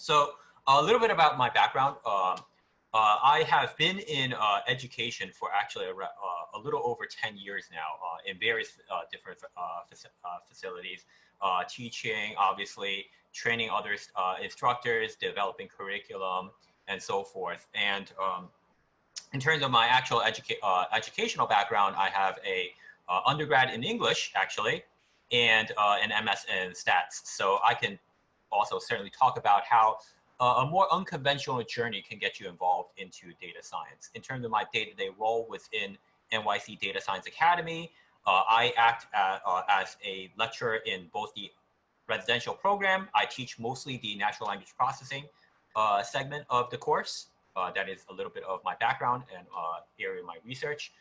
So a little bit about my background. I have been in education for actually a little over 10 years now in various different facilities, teaching, obviously, training other instructors, developing curriculum, and so forth. And in terms of my actual educational background, I have a undergrad in English, actually, and an MS in stats. So I can also certainly talk about how a more unconventional journey can get you involved into data science. In terms of my day-to-day role within NYC Data Science Academy, I act as a lecturer in both the residential program. I teach mostly the natural language processing segment of the course. That is a little bit of my background and area of my research.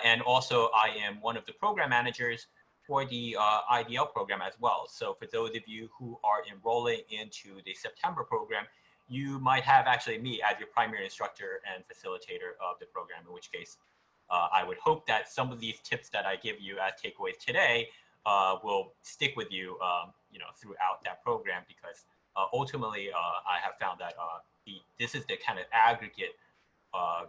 And also I am one of the program managers for the IDL program as well. So for those of you who are enrolling into the September program, you might have actually me as your primary instructor and facilitator of the program, in which case I would hope that some of these tips that I give you as takeaways today will stick with you, throughout that program, because ultimately I have found that this is the kind of aggregate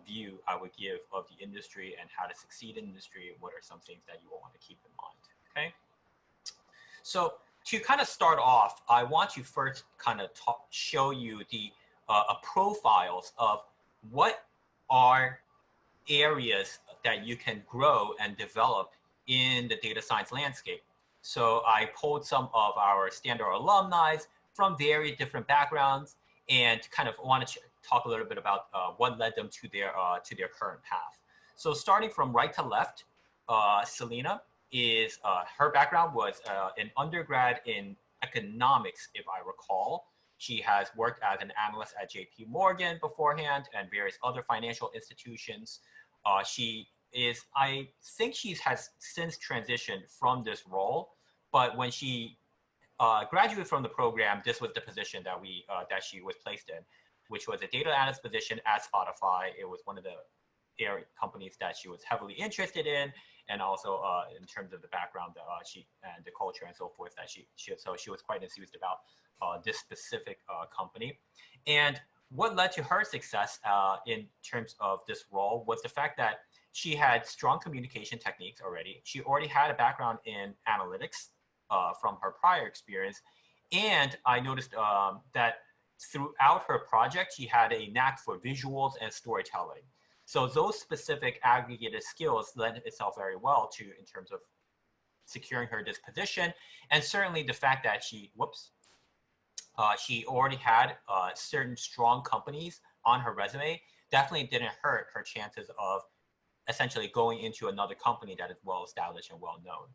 view I would give of the industry and how to succeed in the industry. What are some things that you will want to keep in mind? Okay, so to kind of start off, I want to first kind of show you the profiles of what are areas that you can grow and develop in the data science landscape. So I pulled some of our standard alumni from very different backgrounds and kind of want to talk a little bit about what led them to their current path. So starting from right to left, Selena is her background was an undergrad in economics, if I recall. She has worked as an analyst at JP Morgan beforehand and various other financial institutions. I think she has since transitioned from this role, but when she graduated from the program, this was the position that she was placed in, which was a data analyst position at Spotify. It was one of the companies that she was heavily interested in, and also in terms of the background that and the culture and so forth that so she was quite enthused about this specific company. And what led to her success in terms of this role was the fact that she had strong communication techniques already. She already had a background in analytics from her prior experience. And I noticed that throughout her project, she had a knack for visuals and storytelling. So those specific aggregated skills lend itself very well in terms of securing her this position. And certainly the fact that she already had certain strong companies on her resume definitely didn't hurt her chances of essentially going into another company that is well established and well known.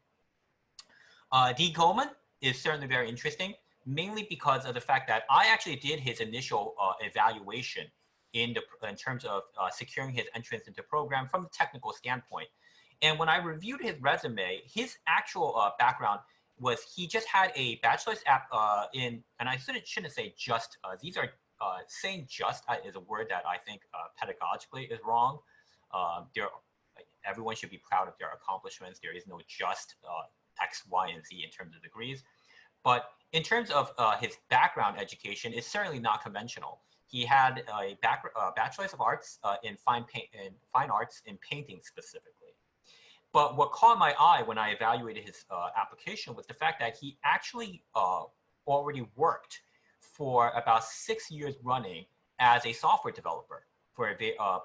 D. Goldman is certainly very interesting, mainly because of the fact that I actually did his initial evaluation in terms of securing his entrance into the program from the technical standpoint. And when I reviewed his resume, his actual background was he just had a bachelor's and I shouldn't say just, saying just is a word that I think pedagogically is wrong. Everyone should be proud of their accomplishments. There is no just X, Y, and Z in terms of degrees. But in terms of his background education, it's certainly not conventional. He had a bachelor's of arts in fine arts in painting specifically. But what caught my eye when I evaluated his application was the fact that he actually already worked for about 6 years running as a software developer for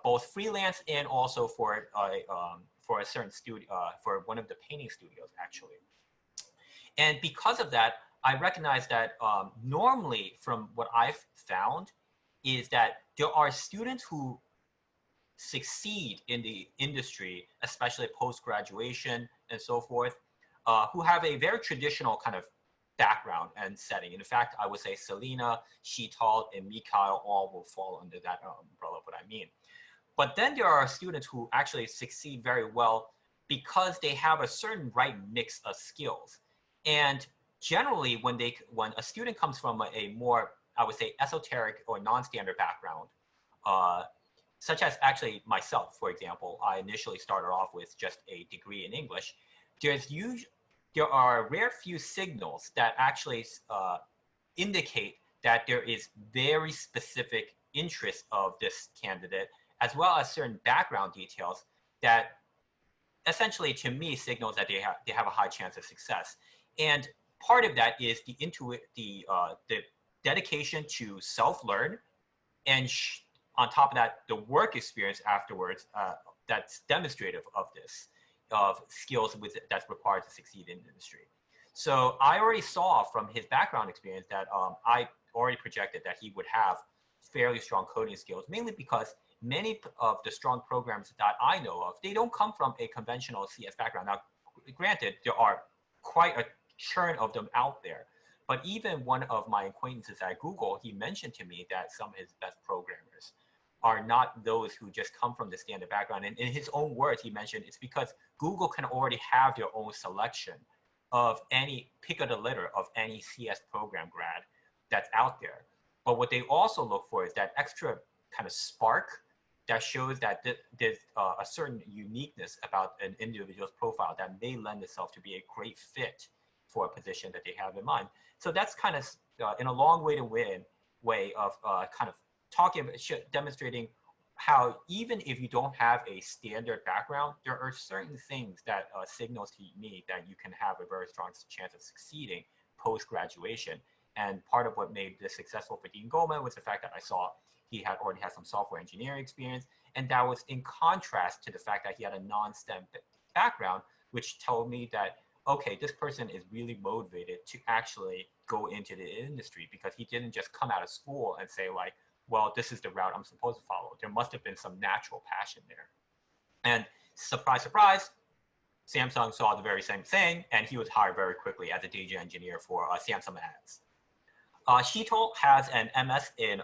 both freelance and also for a certain studio, for one of the painting studios, actually. And because of that, I recognize that normally from what I've found is that there are students who succeed in the industry, especially post-graduation and so forth, who have a very traditional kind of background and setting. In fact, I would say Selena, Sheetal, and Mikhail all will fall under that umbrella of what I mean. But then there are students who actually succeed very well because they have a certain right mix of skills. And generally, when a student comes from a more, I would say, esoteric or non-standard background, such as actually myself, for example, I initially started off with just a degree in English. There are rare few signals that actually indicate that there is very specific interest of this candidate, as well as certain background details that essentially, to me, signals that they have a high chance of success. And part of that is the dedication to self-learn, and on top of that, the work experience afterwards that's demonstrative of this, of skills that's required to succeed in the industry. So I already saw from his background experience that I already projected that he would have fairly strong coding skills, mainly because many of the strong programs that I know of, they don't come from a conventional CS background. Now, granted, there are quite a churn of them out there, but even one of my acquaintances at Google, he mentioned to me that some of his best programmers are not those who just come from the standard background. And in his own words, he mentioned it's because Google can already have their own selection of any pick of the litter of any CS program grad that's out there. But what they also look for is that extra kind of spark that shows that there's a certain uniqueness about an individual's profile that may lend itself to be a great fit for a position that they have in mind. So that's kind of in a long way to win way of kind of demonstrating how even if you don't have a standard background, there are certain things that signals to me that you can have a very strong chance of succeeding post-graduation. And part of what made this successful for Dean Goldman was the fact that I saw he had already had some software engineering experience, and that was in contrast to the fact that he had a non-STEM background, which told me that, okay, this person is really motivated to actually go into the industry, because he didn't just come out of school and say like, well, this is the route I'm supposed to follow. There must have been some natural passion there. And surprise, surprise, Samsung saw the very same thing, and he was hired very quickly as a data engineer for Samsung Ads. Shito has an MS in,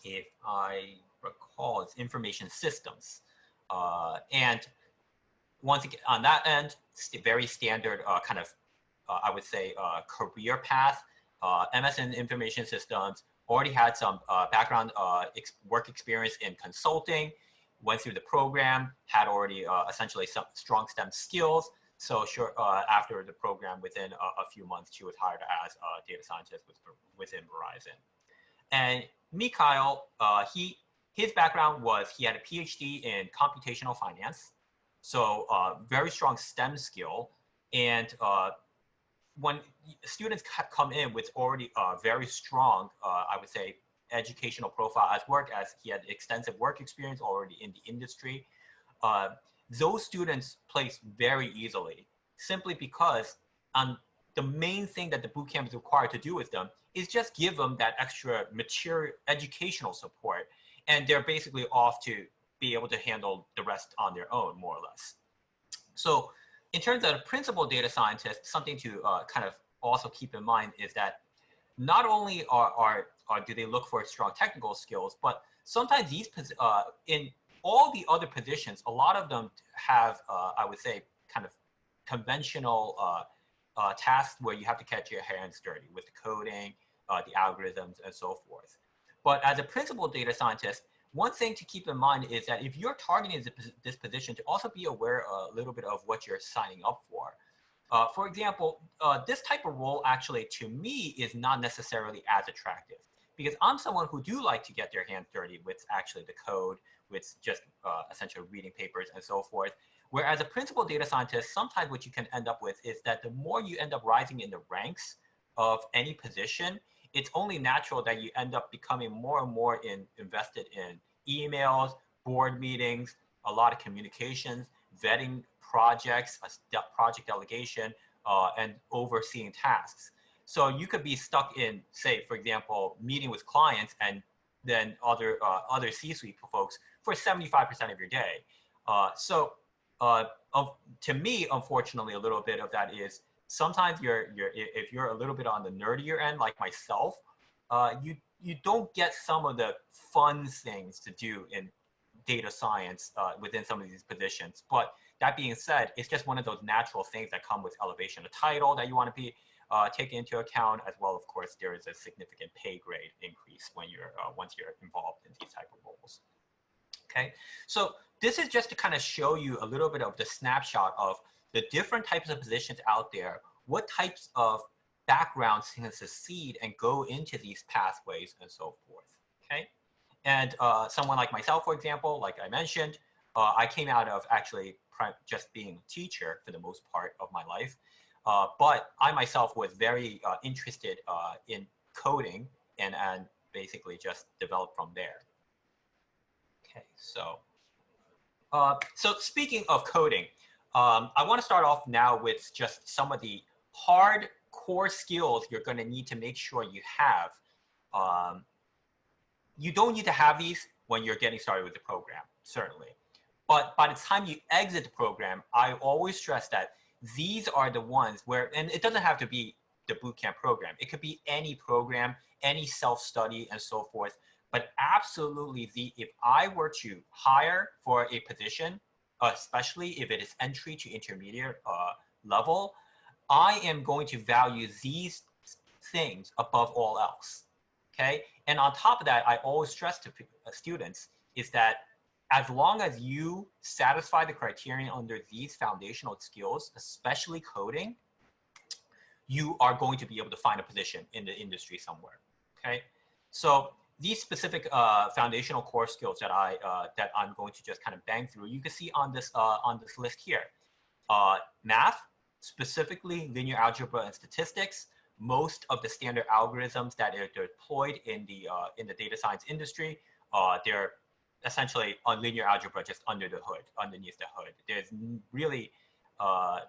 if I recall, it's information systems. And once again, on that end, very standard kind of, I would say, career path. MS in information systems, already had some background work experience in consulting, went through the program, had already essentially some strong STEM skills. So sure, after the program, within a few months, she was hired as a data scientist within Verizon. And Mikhail, his background was he had a PhD in computational finance, so very strong STEM skill. And when students come in with already very strong, I would say, educational profile as he had extensive work experience already in the industry, those students place very easily, simply because the main thing that the bootcamp is required to do with them is just give them that extra material educational support, and they're basically off to be able to handle the rest on their own, more or less. So in terms of the principal data scientist, something to kind of also keep in mind is that not only do they look for strong technical skills, but sometimes these in all the other positions, a lot of them have, I would say, kind of conventional tasks where you have to catch your hands dirty with the coding, the algorithms, and so forth. But as a principal data scientist, one thing to keep in mind is that if you're targeting this position, to also be aware a little bit of what you're signing up for. For example, this type of role actually, to me, is not necessarily as attractive, because I'm someone who do like to get their hands dirty with actually the code, with just essentially reading papers and so forth. Whereas a principal data scientist, sometimes what you can end up with is that the more you end up rising in the ranks of any position, it's only natural that you end up becoming more and more invested in emails, board meetings, a lot of communications, vetting projects, project delegation, and overseeing tasks. So you could be stuck in, say, for example, meeting with clients and then other C-suite folks for 75% of your day. To me, unfortunately, a little bit of that is sometimes if you're a little bit on the nerdier end, like myself, you don't get some of the fun things to do in data science within some of these positions. But that being said, it's just one of those natural things that come with elevation of title that you want to be taken into account, as well. Of course, there is a significant pay grade increase when you're once you're involved in these type of roles. Okay, so this is just to kind of show you a little bit of the snapshot of the different types of positions out there, what types of backgrounds can succeed and go into these pathways and so forth, okay? And someone like myself, for example, like I mentioned, I came out of actually just being a teacher for the most part of my life. But I myself was very interested in coding and basically just developed from there. Okay, so speaking of coding, I want to start off now with just some of the hard core skills you're going to need to make sure you have. You don't need to have these when you're getting started with the program, certainly. But by the time you exit the program, I always stress that these are the ones where, and it doesn't have to be the bootcamp program. It could be any program, any self-study and so forth. But absolutely, if I were to hire for a position, especially if it is entry to intermediate level, I am going to value these things above all else, okay? And on top of that, I always stress to students is that as long as you satisfy the criterion under these foundational skills, especially coding, you are going to be able to find a position in the industry somewhere, okay? So these specific foundational core skills that I'm going to just kind of bang through, you can see on this list here. Math, specifically linear algebra and statistics. Most of the standard algorithms that are deployed in the data science industry, they're essentially on linear algebra, just underneath the hood. There's really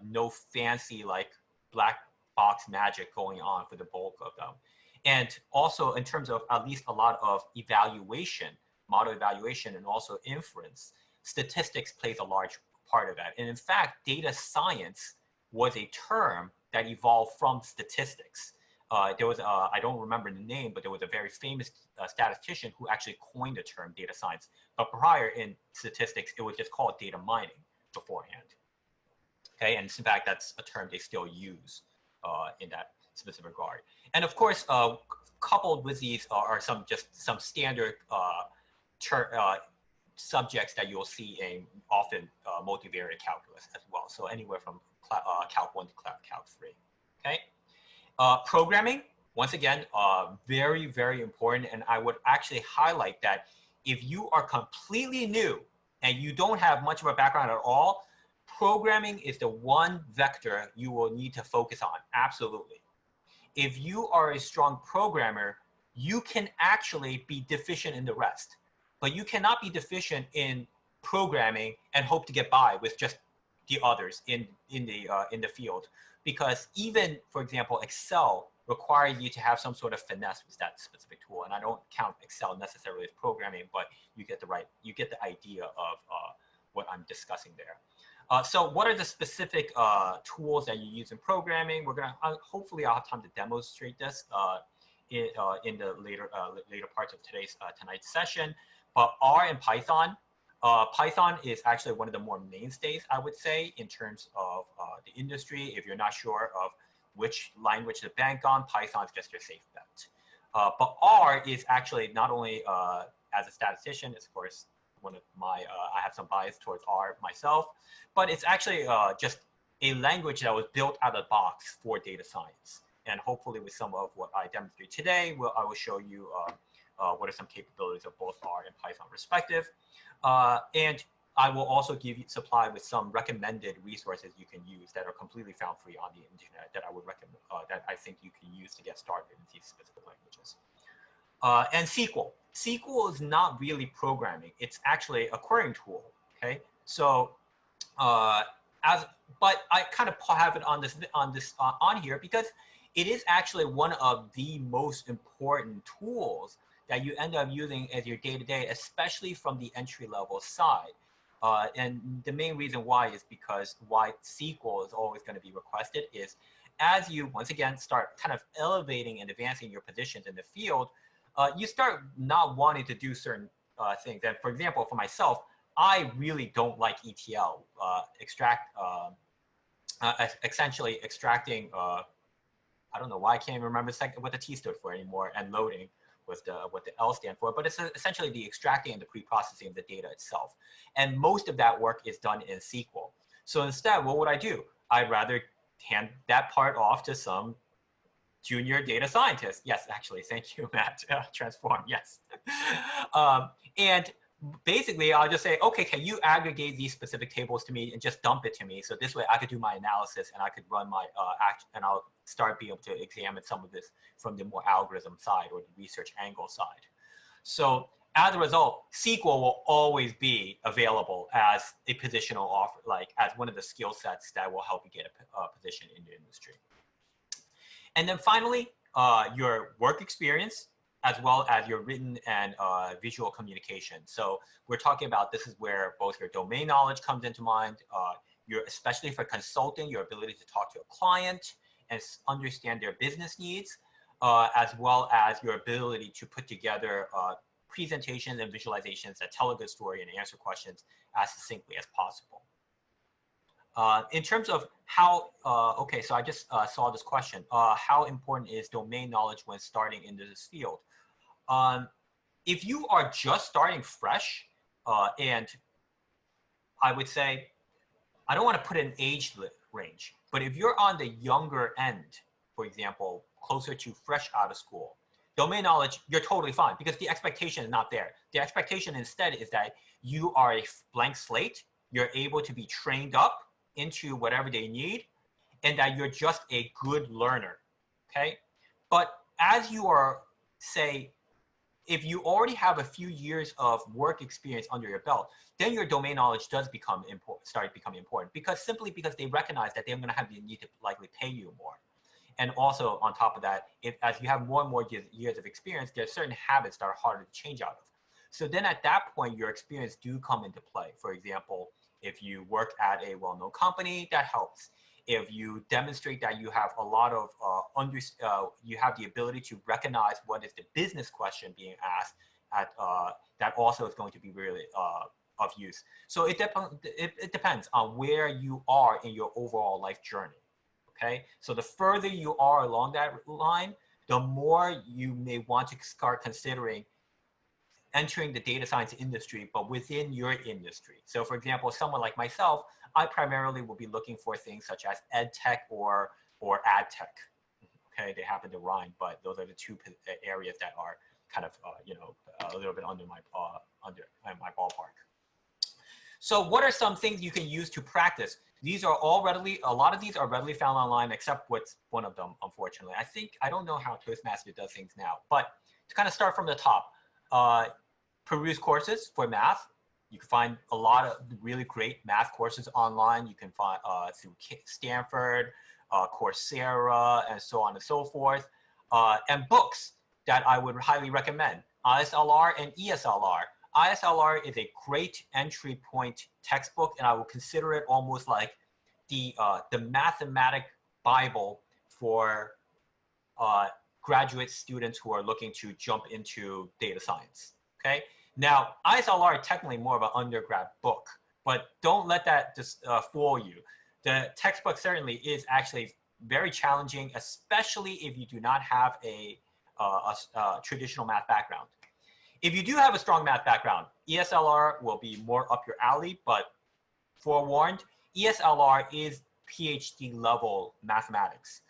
no fancy like black box magic going on for the bulk of them. And also in terms of at least a lot of evaluation, model evaluation, and also inference, statistics plays a large part of that. And in fact, data science was a term that evolved from statistics. There was, I don't remember the name, but there was a very famous statistician who actually coined the term data science. But prior in statistics, it was just called data mining beforehand. Okay, and in fact, that's a term they still use in that specific regard. And of course, coupled with these are some standard subjects that you'll see in often multivariate calculus as well. So anywhere from Calc 1 to Calc 3, okay? Programming, once again, very, very important. And I would actually highlight that if you are completely new and you don't have much of a background at all, programming is the one vector you will need to focus on, absolutely. If you are a strong programmer, you can actually be deficient in the rest, but you cannot be deficient in programming and hope to get by with just the others in the field. Because even, for example, Excel requires you to have some sort of finesse with that specific tool. And I don't count Excel necessarily as programming, but you get the idea of what I'm discussing there. So what are the specific tools that you use in programming? We're gonna, hopefully I'll have time to demonstrate this in the later parts of tonight's session. But R and Python. Python is actually one of the more mainstays, I would say, in terms of the industry. If you're not sure of which language to bank on, Python is just your safe bet. But R is actually not only as a statistician, it's of course one of my, I have some bias towards R myself, but it's actually just a language that was built out of the box for data science. And hopefully with some of what I demonstrate today, I will show you what are some capabilities of both R and Python respective. And I will also supply with some recommended resources you can use that are completely found free on the internet that I would recommend, that I think you can use to get started in these specific languages. And SQL. SQL is not really programming. It's actually a querying tool, okay? So, but I kind of have it on here because it is actually one of the most important tools that you end up using as your day-to-day, especially from the entry-level side. And the main reason why is because why SQL is always going to be requested is as you, once again, start kind of elevating and advancing your positions in the field, you start not wanting to do certain things. And for example, for myself, I really don't like ETL, essentially extracting, I don't know why I can't remember what the T stood for anymore, and loading with what the L stand for, but it's essentially the extracting and the pre-processing of the data itself. And most of that work is done in SQL. So instead, what would I do? I'd rather hand that part off to some junior data scientist. Yes, actually, thank you, Matt. Transform, yes. And basically, I'll just say, okay, can you aggregate these specific tables to me and just dump it to me? So this way I could do my analysis and I could run my and I'll start being able to examine some of this from the more algorithm side or the research angle side. So as a result, SQL will always be available as a positional offer, like as one of the skill sets that will help you get a position in the industry. And then finally, your work experience, as well as your written and visual communication. So we're talking about, this is where both your domain knowledge comes into mind, especially for consulting, your ability to talk to a client and understand their business needs, as well as your ability to put together presentations and visualizations that tell a good story and answer questions as succinctly as possible. In terms of how, okay, so I just saw this question. How important is domain knowledge when starting into this field? If you are just starting fresh, and I would say, I don't want to put an age range, but if you're on the younger end, for example, closer to fresh out of school, domain knowledge, you're totally fine because the expectation is not there. The expectation instead is that you are a blank slate, you're able to be trained up into whatever they need, and that you're just a good learner, okay? But as you are, say, if you already have a few years of work experience under your belt, then your domain knowledge does become important, start becoming important, because simply because they recognize that they're going to have the need to likely pay you more. And also on top of that, as you have more and more years of experience, there are certain habits that are harder to change out of. So then at that point, your experience do come into play. For example, if you work at a well-known company, that helps. If you demonstrate that you have a lot of, you have the ability to recognize what is the business question being asked, that also is going to be really of use. So it depends on where you are in your overall life journey. Okay, so the further you are along that line, the more you may want to start considering entering the data science industry, but within your industry. So for example, someone like myself, I primarily will be looking for things such as ed tech or ad tech. Okay, they happen to rhyme, but those are the two areas that are kind of you know, a little bit under my ballpark. So what are some things you can use to practice? These are all readily, a lot of these are readily found online, except what's one of them, unfortunately. I don't know how Toastmaster does things now, but to kind of start from the top, peruse courses for math. You can find a lot of really great math courses online. You can find through Stanford, Coursera, and so on and so forth. And books that I would highly recommend, ISLR and ESLR. ISLR is a great entry point textbook, and I would consider it almost like the mathematic Bible for graduate students who are looking to jump into data science. Okay. Now, ISLR is technically more of an undergrad book, but don't let that just fool you. The textbook certainly is actually very challenging, especially if you do not have a traditional math background. If you do have a strong math background, ESLR will be more up your alley, but forewarned, ESLR is PhD level mathematics.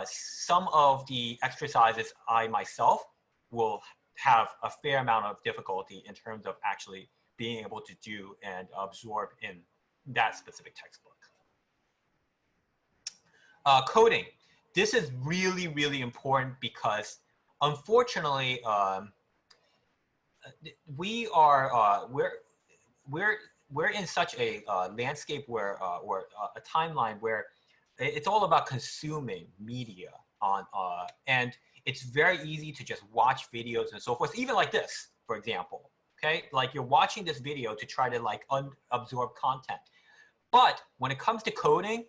Some of the exercises I myself will have a fair amount of difficulty in terms of actually being able to do and absorb in that specific textbook. Coding. This is really, really important because unfortunately, we're in such a landscape where or a timeline where it's all about consuming media on and it's very easy to just watch videos and so forth, even like this, for example. Okay, like you're watching this video to try to like absorb content, but when it comes to coding,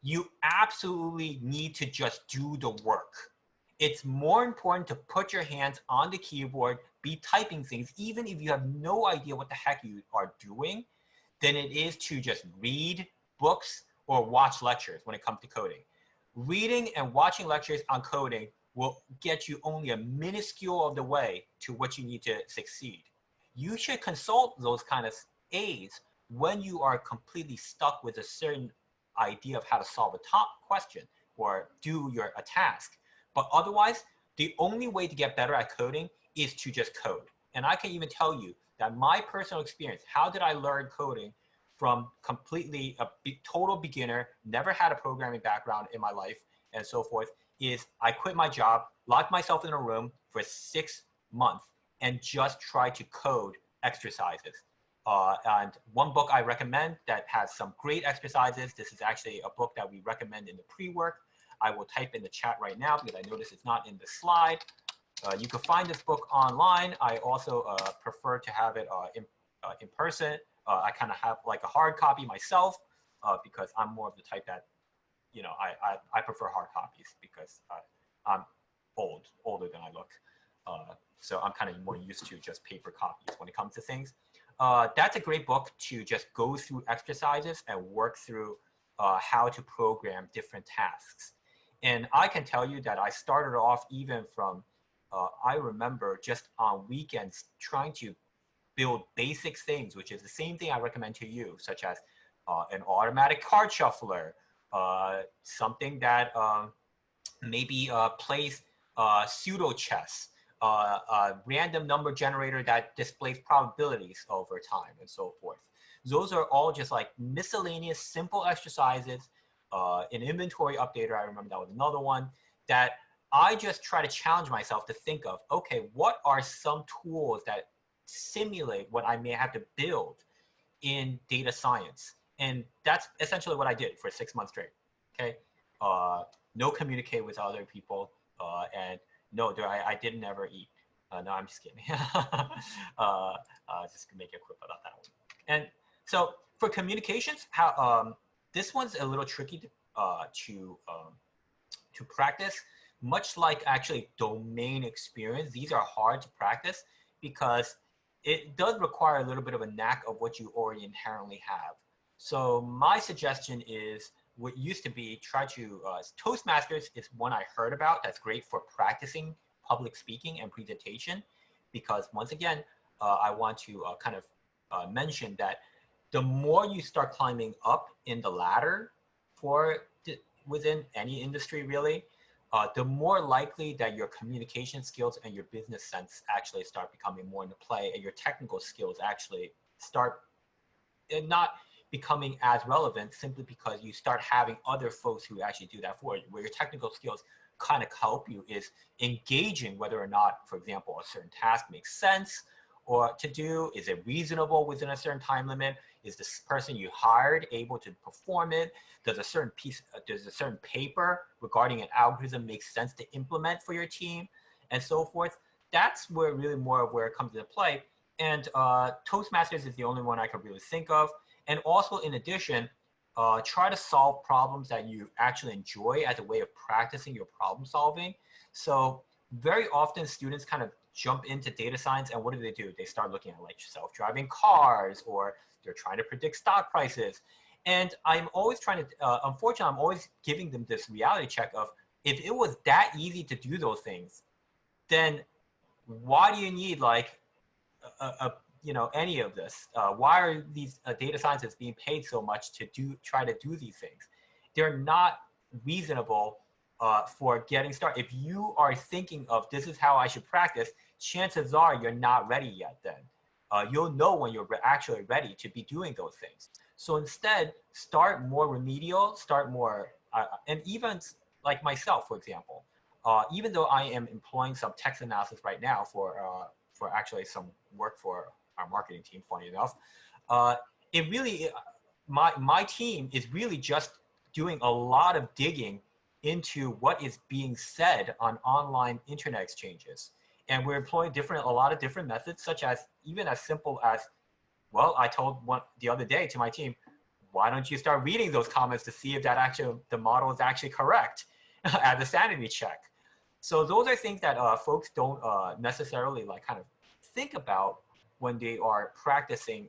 you absolutely need to just do the work. It's more important to put your hands on the keyboard, be typing things, even if you have no idea what the heck you are doing, than it is to just read books or watch lectures when it comes to coding. Reading and watching lectures on coding will get you only a minuscule of the way to what you need to succeed. You should consult those kind of aids when you are completely stuck with a certain idea of how to solve a top question or do a task. But otherwise, the only way to get better at coding is to just code. And I can even tell you that my personal experience, how did I learn coding from completely a total beginner, never had a programming background in my life and so forth, is I quit my job, locked myself in a room for 6 months and just tried to code exercises. And one book I recommend that has some great exercises. This is actually a book that we recommend in the pre-work. I will type in the chat right now because I notice it's not in the slide. You can find this book online. I also prefer to have it in person. I kind of have like a hard copy myself because I'm more of the type that, you know, I prefer hard copies because I'm older than I look. So I'm kind of more used to just paper copies when it comes to things. That's a great book to just go through exercises and work through how to program different tasks. And I can tell you that I started off even from, I remember just on weekends trying to build basic things, which is the same thing I recommend to you, such as an automatic card shuffler, something that maybe plays pseudo chess, a random number generator that displays probabilities over time and so forth. Those are all just like miscellaneous simple exercises. An inventory updater, I remember that was another one that I just try to challenge myself to think of, okay, what are some tools that simulate what I may have to build in data science? And that's essentially what I did for 6 months straight, okay? No communicate with other people, and no, I didn't ever eat. No, I'm just kidding. Just to make a quick about that one. And so for communications, how this one's a little tricky to practice. Much like actually domain experience, these are hard to practice because it does require a little bit of a knack of what you already inherently have. So my suggestion is what used to be try to, Toastmasters is one I heard about that's great for practicing public speaking and presentation, because once again, I want to kind of mention that the more you start climbing up in the ladder within any industry really, the more likely that your communication skills and your business sense actually start becoming more into play, and your technical skills actually start not becoming as relevant simply because you start having other folks who actually do that for you. Where your technical skills kind of help you is engaging whether or not, for example, a certain task makes sense or to do. Is it reasonable within a certain time limit? Is this person you hired able to perform it? Does a certain paper regarding an algorithm make sense to implement for your team, and so forth? That's where really more of where it comes into play. And Toastmasters is the only one I could really think of. And also, in addition, try to solve problems that you actually enjoy as a way of practicing your problem solving. So very often students kind of jump into data science, and what do? They start looking at like self-driving cars, or they're trying to predict stock prices. And I'm always trying to, unfortunately, I'm always giving them this reality check of, if it was that easy to do those things, then why do you need like any of this? Why are these data scientists being paid so much to try to do these things? They're not reasonable for getting started. If you are thinking of this is how I should practice, chances are you're not ready yet then. You'll know when you're actually ready to be doing those things. So instead, start more remedial, start more, and even like myself, for example, even though I am employing some text analysis right now for actually some work for our marketing team, funny enough, it really, my team is really just doing a lot of digging into what is being said on online internet exchanges. And we're employing a lot of different methods, such as even as simple as, well, I told one the other day to my team, why don't you start reading those comments to see if the model is actually correct as a sanity check. So those are things that folks don't necessarily like kind of think about when they are practicing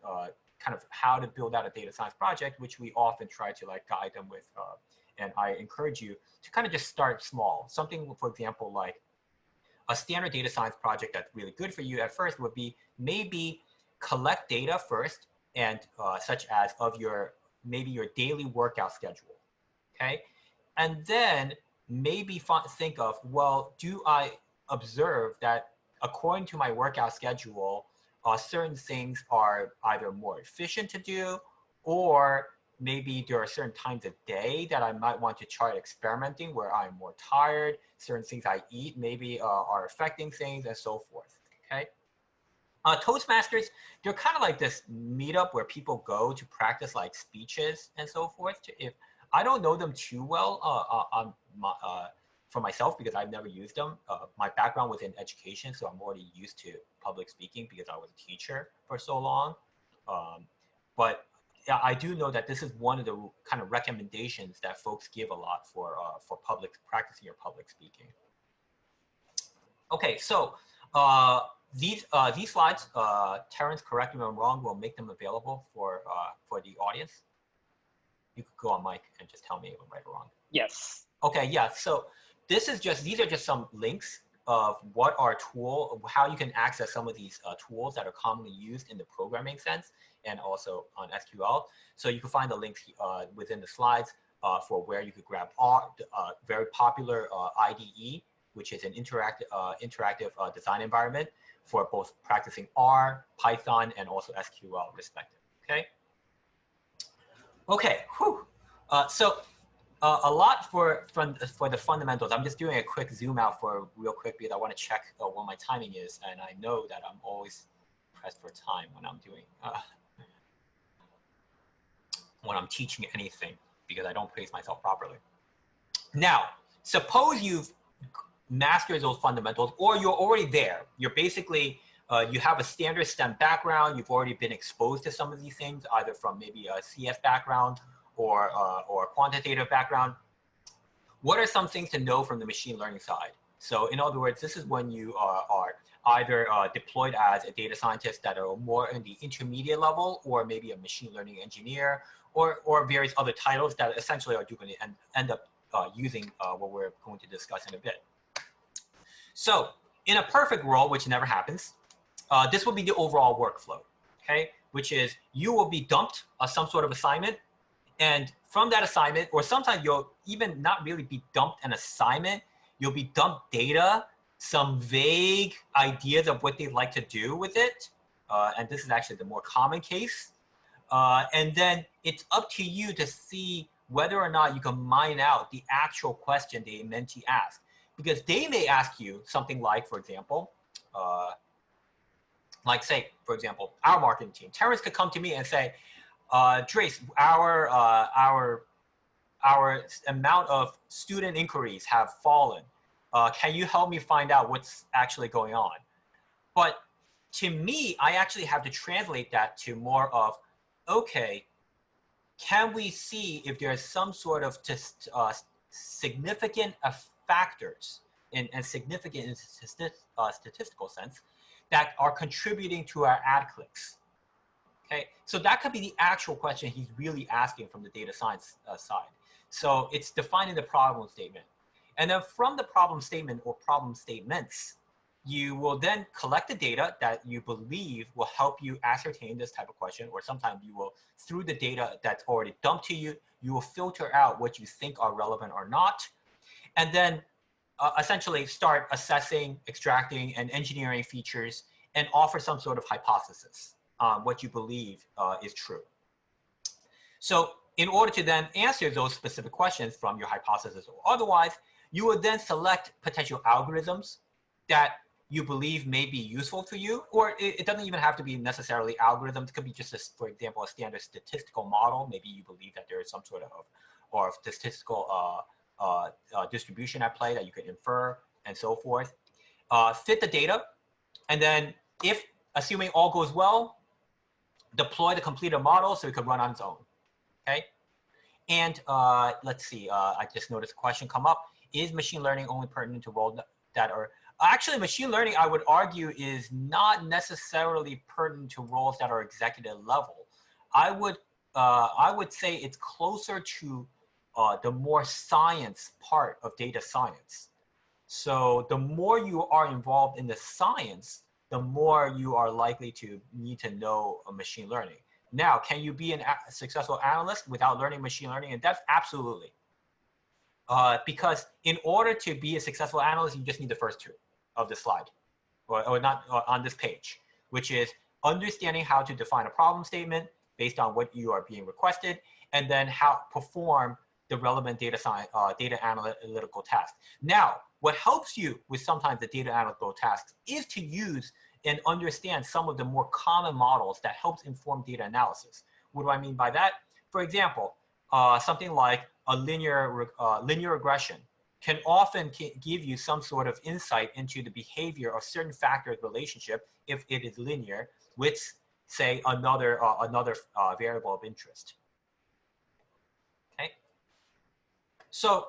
kind of how to build out a data science project, which we often try to like guide them with. And I encourage you to kind of just start small. Something, for example, like a standard data science project that's really good for you at first would be maybe collect data first, and such as of maybe your daily workout schedule, okay? And then maybe think of, well, do I observe that according to my workout schedule, certain things are either more efficient to do, or maybe there are certain times of day that I might want to try experimenting where I'm more tired, certain things I eat maybe are affecting things, and so forth, okay? Toastmasters, they're kind of like this meetup where people go to practice like speeches and so forth. If I don't know them too well for myself because I've never used them. My background was in education, so I'm already used to public speaking because I was a teacher for so long. But yeah, I do know that this is one of the kind of recommendations that folks give a lot for practicing your public speaking. Okay, so these slides, Terrence, correct me if I'm wrong, we'll make them available for the audience. You could go on mic and just tell me if I'm right or wrong. Yes. Okay, yeah. So these are just some links of what our how you can access some of these tools that are commonly used in the programming sense and also on SQL. So you can find the links within the slides for where you could grab R, very popular IDE, which is an interactive design environment for both practicing R, Python, and also SQL respectively, okay? Okay, whew. A lot for the fundamentals. I'm just doing a quick zoom out for real quick because I want to check what my timing is, and I know that I'm always pressed for time when I'm doing when I'm teaching anything because I don't pace myself properly. Now, suppose you've mastered those fundamentals, or you're already there. You're basically you have a standard STEM background. You've already been exposed to some of these things, either from maybe a CS background or a quantitative background. What are some things to know from the machine learning side? So in other words, this is when you are either deployed as a data scientist that are more in the intermediate level, or maybe a machine learning engineer, or various other titles that essentially are going to end up using what we're going to discuss in a bit. So in a perfect world, which never happens, this will be the overall workflow, okay? Which is you will be dumped some sort of assignment, and from that assignment, or sometimes you'll even not really be dumped an assignment, you'll be dumped data, some vague ideas of what they'd like to do with it. And this is actually the more common case. And then it's up to you to see whether or not you can mine out the actual question they meant to ask. Because they may ask you something like, for example, like say, for example, our marketing team. Terrence could come to me and say, Drace, our amount of student inquiries have fallen. Can you help me find out what's actually going on? But to me, I actually have to translate that to more of, okay, can we see if there's some sort of significant factors and significant in statistical sense that are contributing to our ad clicks? Okay, so that could be the actual question he's really asking from the data science side. So it's defining the problem statement. And then from the problem statement or problem statements, you will then collect the data that you believe will help you ascertain this type of question, or sometimes you will, through the data that's already dumped to you, you will filter out what you think are relevant or not. And then essentially start assessing, extracting, and engineering features and offer some sort of hypothesis. What you believe is true. So in order to then answer those specific questions from your hypothesis or otherwise, you would then select potential algorithms that you believe may be useful to you, or it doesn't even have to be necessarily algorithms. It could be just, for example, a standard statistical model. Maybe you believe that there is some sort of or statistical distribution at play that you could infer and so forth. Fit the data, and then if, assuming all goes well, deploy the completed model so it could run on its own, okay? And let's see, I just noticed a question come up. Is machine learning only pertinent to roles that are, actually machine learning, I would argue, is not necessarily pertinent to roles that are executive level. I would say it's closer to the more science part of data science. So the more you are involved in the science, the more you are likely to need to know machine learning. Now, can you be a successful analyst without learning machine learning? And that's absolutely. Because in order to be a successful analyst, you just need the first two of the slide, or not on this page, which is understanding how to define a problem statement based on what you are being requested, and then how perform the relevant data analytical tasks. Now, what helps you with sometimes the data analytical tasks is to use and understand some of the more common models that helps inform data analysis. What do I mean by that? For example, something like a linear regression can often give you some sort of insight into the behavior of certain factors relationship if it is linear with, say, another variable of interest. Okay. So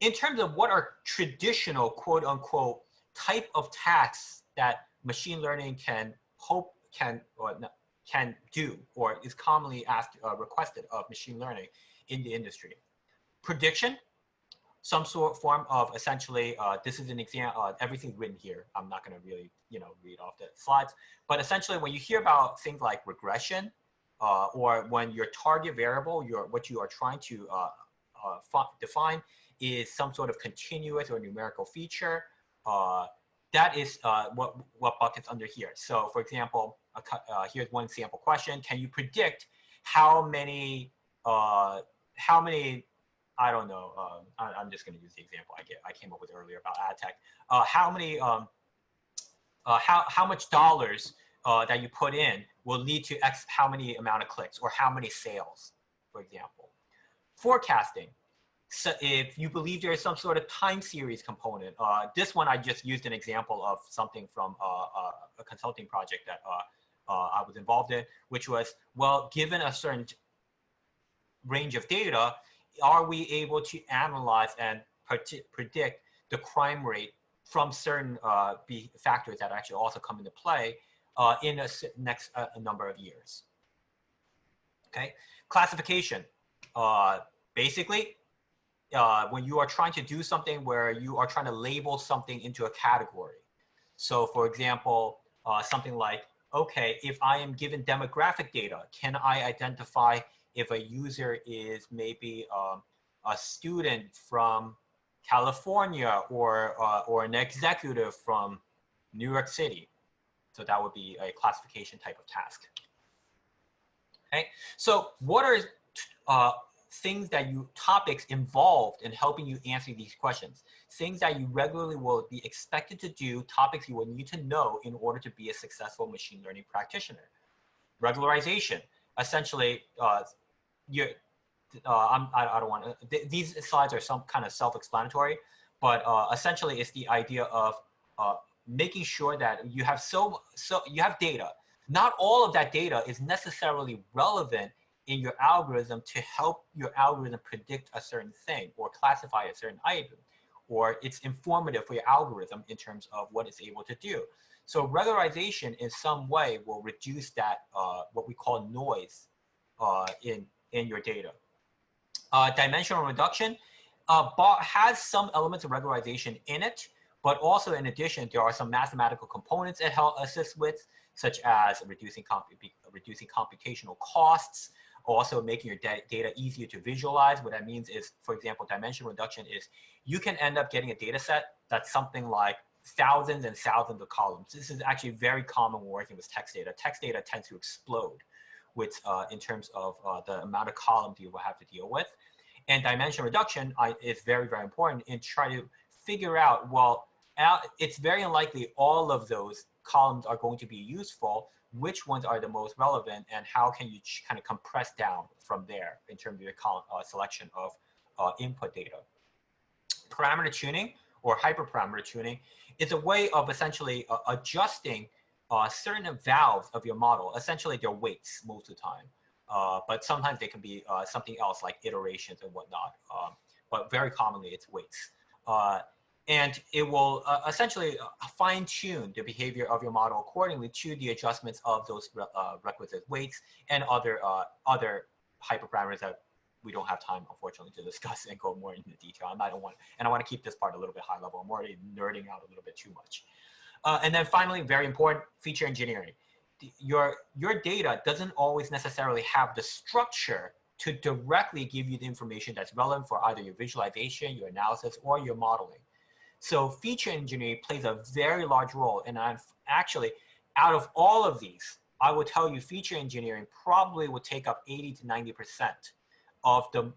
in terms of what are traditional quote unquote type of tasks that machine learning can do or is commonly asked requested of machine learning in the industry. Prediction, some form of essentially, this is an example, everything's written here. I'm not going to really, read off the slides, but essentially when you hear about things like regression, or when your target variable, what you are trying to define is some sort of continuous or numerical feature, that is what buckets under here. So for example, here's one sample question. Can you predict how many, I don't know, I'm just going to use the example I came up with earlier about ad tech. How much dollars that you put in will lead to X how many amount of clicks or how many sales, for example. Forecasting. So if you believe there is some sort of time series component, this one I just used an example of something from a consulting project that I was involved in, which was, well, given a certain range of data, are we able to analyze and predict the crime rate from certain factors that actually also come into play in a next number of years? Okay, classification. Basically, when you are trying to do something where you are trying to label something into a category. So for example, something like, okay, if I am given demographic data, can I identify if a user is maybe a student from California or an executive from New York City? So that would be a classification type of task. Okay, so what are topics involved in helping you answer these questions? Things that you regularly will be expected to do, topics you will need to know in order to be a successful machine learning practitioner. Regularization, essentially, I don't want to, these slides are some kind of self-explanatory, but essentially it's the idea of making sure that you have you have data. Not all of that data is necessarily relevant in your algorithm to help your algorithm predict a certain thing or classify a certain item, or it's informative for your algorithm in terms of what it's able to do. So regularization in some way will reduce that, what we call noise in your data. Dimensional reduction has some elements of regularization in it, but also in addition, there are some mathematical components it helps assist with, such as reducing computational costs, also making your data easier to visualize. What that means is, for example, dimensional reduction is you can end up getting a data set that's something like thousands and thousands of columns. This is actually very common when working with text data. Text data tends to explode with, in terms of the amount of columns you will have to deal with. And dimension reduction is very, very important in trying to figure out, well, it's very unlikely all of those columns are going to be useful. Which ones are the most relevant, and how can you kind of compress down from there in terms of your selection of input data? Parameter tuning or hyperparameter tuning is a way of essentially adjusting certain valves of your model. Essentially, they're weights most of the time, but sometimes they can be something else like iterations and whatnot. But very commonly, it's weights. And it will essentially fine-tune the behavior of your model accordingly to the adjustments of those requisite weights and other hyperparameters that we don't have time, unfortunately, to discuss and go more into detail. I want to keep this part a little bit high level. I'm already nerding out a little bit too much. And then finally, very important, feature engineering. Your data doesn't always necessarily have the structure to directly give you the information that's relevant for either your visualization, your analysis, or your modeling. So feature engineering plays a very large role. And I'm actually, out of all of these, I will tell you feature engineering probably will take up 80 to 90% of the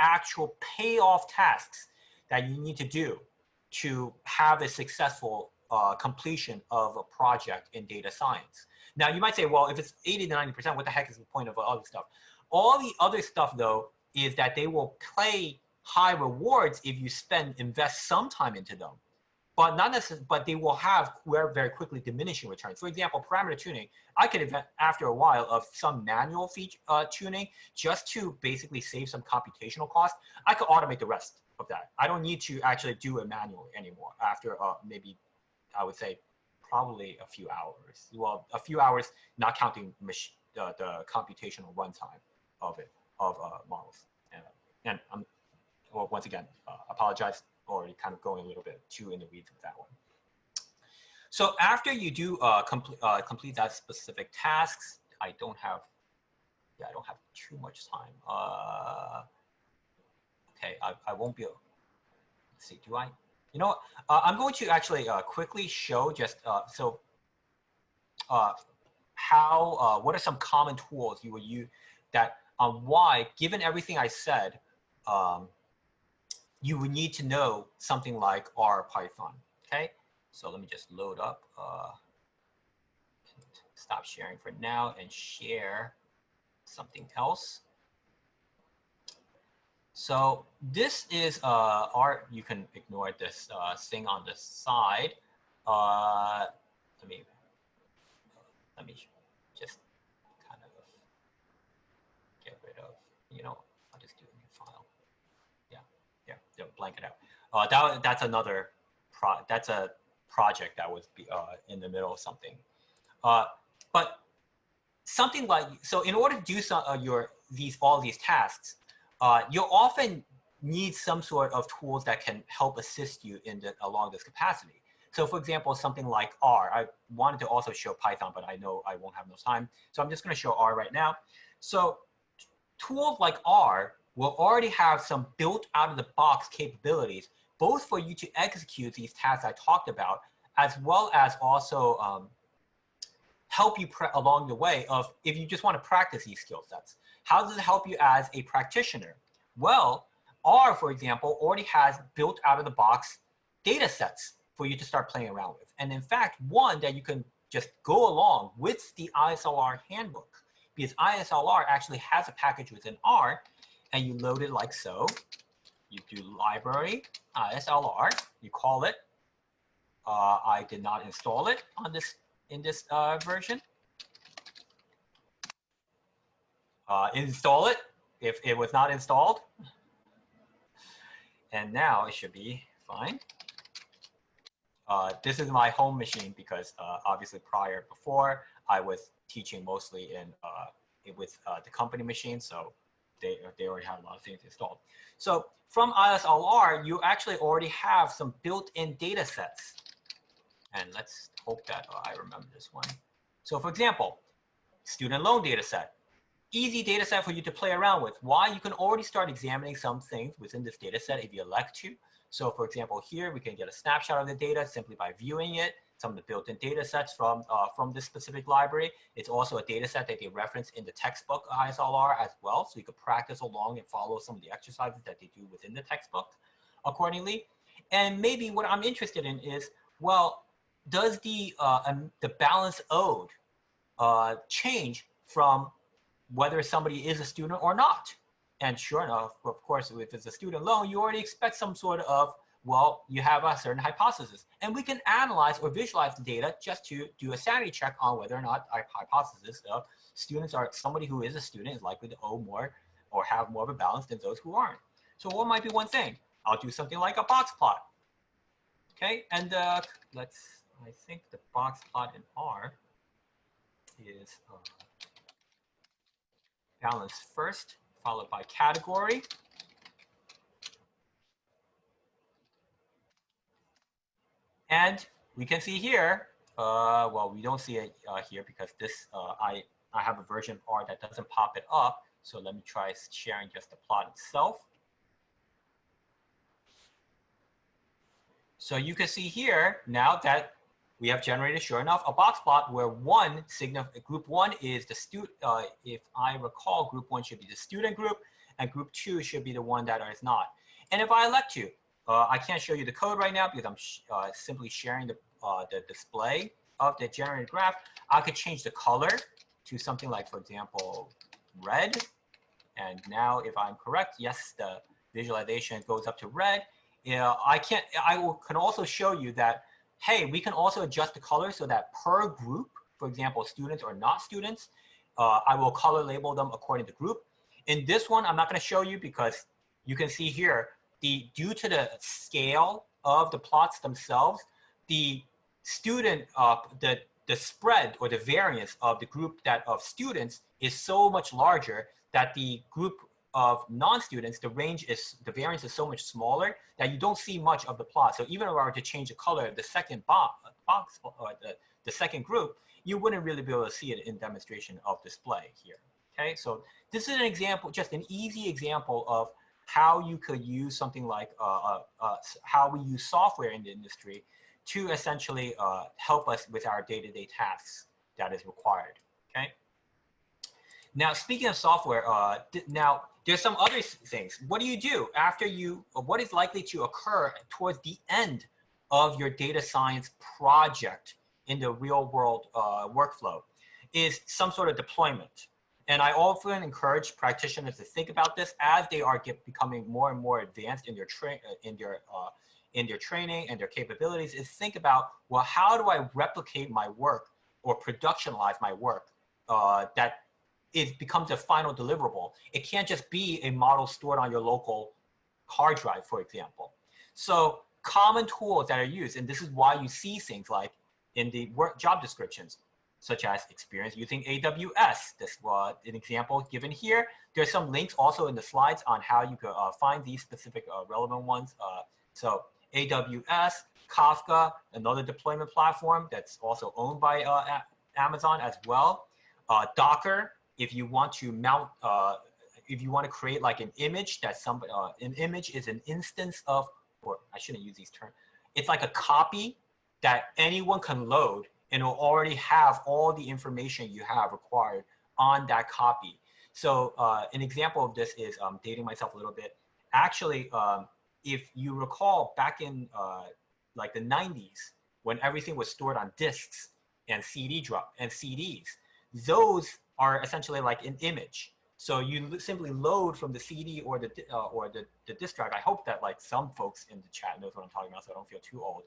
actual payoff tasks that you need to do to have a successful completion of a project in data science. Now, you might say, well, if it's 80 to 90%, what the heck is the point of all this stuff? All the other stuff, though, is that they will play high rewards if you invest some time into them, but not necessarily, but they will have very quickly diminishing returns. For example, parameter tuning, I could invest after a while of some manual feature tuning just to basically save some computational cost. I could automate the rest of that. I don't need to actually do it manually anymore after maybe, I would say, probably a few hours. Well, a few hours, not counting the computational runtime of models. And I'm, well, once again, apologize, already kind of going a little bit too in the weeds with that one. So after you do complete that specific tasks, I don't have too much time. Okay, I won't be able, let's see, do I? You know what, I'm going to actually quickly show just, what are some common tools you will use that why, given everything I said, you would need to know something like R Python, okay? So let me just load up, stop sharing for now and share something else. So this is R, you can ignore this thing on the side. Let me just kind of get rid of, you know, I'll just do a new file. Yeah, blank it out. That's another that's a project that was in the middle of something. But something like, so in order to do some all these tasks, you'll often need some sort of tools that can help assist you along this capacity. So for example, something like R. I wanted to also show Python, but I know I won't have enough time. So I'm just going to show R right now. So tools like R will already have some built out of the box capabilities, both for you to execute these tasks I talked about, as well as also help you along the way of if you just want to practice these skill sets. How does it help you as a practitioner? Well, R, for example, already has built out of the box data sets for you to start playing around with. And in fact, one that you can just go along with the ISLR handbook, because ISLR actually has a package within R, and you load it like so. You do library, ISLR, you call it. I did not install it on in this version. Install it if it was not installed. And now it should be fine. This is my home machine because obviously before I was teaching mostly with the company machine, so they already have a lot of things installed. So from ISLR, you actually already have some built-in data sets. And let's hope that I remember this one. So for example, student loan data set. Easy data set for you to play around with. Why? You can already start examining some things within this data set if you elect to. So for example, here we can get a snapshot of the data simply by viewing it. Some of the built-in data sets from this specific library. It's also a data set that they reference in the textbook ISLR as well. So you could practice along and follow some of the exercises that they do within the textbook accordingly. And maybe what I'm interested in is, well, does the balance owed change from whether somebody is a student or not? And sure enough, of course, if it's a student loan, you already expect some sort of, well, you have a certain hypothesis. And we can analyze or visualize the data just to do a sanity check on whether or not our hypothesis of somebody who is a student is likely to owe more or have more of a balance than those who aren't. So what might be one thing? I'll do something like a box plot. Okay, and I think the box plot in R is balance first, followed by category. And we can see here, well, we don't see it here because this, I have a version of R that doesn't pop it up. So let me try sharing just the plot itself. So you can see here now that we have generated, sure enough, a box plot where group one is the student, if I recall, group one should be the student group, and group two should be the one that is not. And if I elect to, I can't show you the code right now because I'm simply sharing the display of the generated graph. I could change the color to something like, for example, red. And now if I'm correct, yes, the visualization goes up to red. I can also show you that, hey, we can also adjust the color so that per group, for example, students or not students, I will color label them according to group. In this one, I'm not going to show you because you can see here, due to the scale of the plots themselves, the student, the spread or the variance of the group of students is so much larger that the group of non-students, the variance is so much smaller that you don't see much of the plot. So even if I were to change the color of the second box or the second group, you wouldn't really be able to see it in demonstration of display here. Okay, so this is an example, just an easy example of how you could use something like how we use software in the industry to essentially help us with our day-to-day tasks that is required. Okay. Now, speaking of software, now there's some other things. What do you do after what is likely to occur towards the end of your data science project in the real world workflow is some sort of deployment. And I often encourage practitioners to think about this as they are becoming more and more advanced in their training and their capabilities, is think about, well, how do I replicate my work or productionalize my work that it becomes a final deliverable. It can't just be a model stored on your local hard drive, for example. So common tools that are used, and this is why you see things like in the work job descriptions, such as experience using AWS. This was an example given here. There's some links also in the slides on how you could find these specific relevant ones. So AWS, Kafka, another deployment platform that's also owned by Amazon as well. Docker, if you want to mount, if you want to create like an image that an image is an instance of, or I shouldn't use these terms. It's like a copy that anyone can load and it will already have all the information you have required on that copy. So an example of this is dating myself a little bit. Actually, if you recall back in like the 90s, when everything was stored on disks and CDs, those are essentially like an image. So you simply load from the CD or the disk drive. I hope that like some folks in the chat knows what I'm talking about, so I don't feel too old.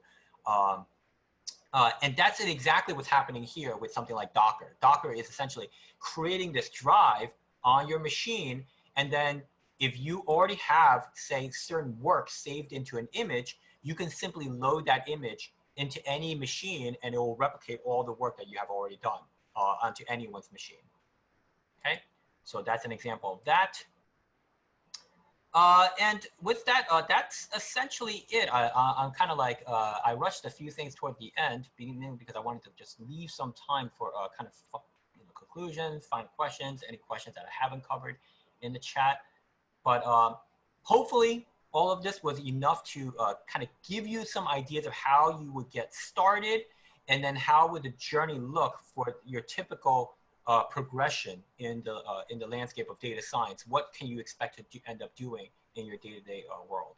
And that's exactly what's happening here with something like Docker. Docker is essentially creating this drive on your machine, and then if you already have, say, certain work saved into an image, you can simply load that image into any machine, and it will replicate all the work that you have already done onto anyone's machine. Okay, so that's an example of that. And with that, that's essentially it. I'm kind of like, I rushed a few things toward the end, because I wanted to just leave some time for kind of conclusions, final questions, any questions that I haven't covered in the chat. But hopefully all of this was enough to kind of give you some ideas of how you would get started, and then how would the journey look for your typical progression in the landscape of data science. What can you expect to end up doing in your day-to-day world?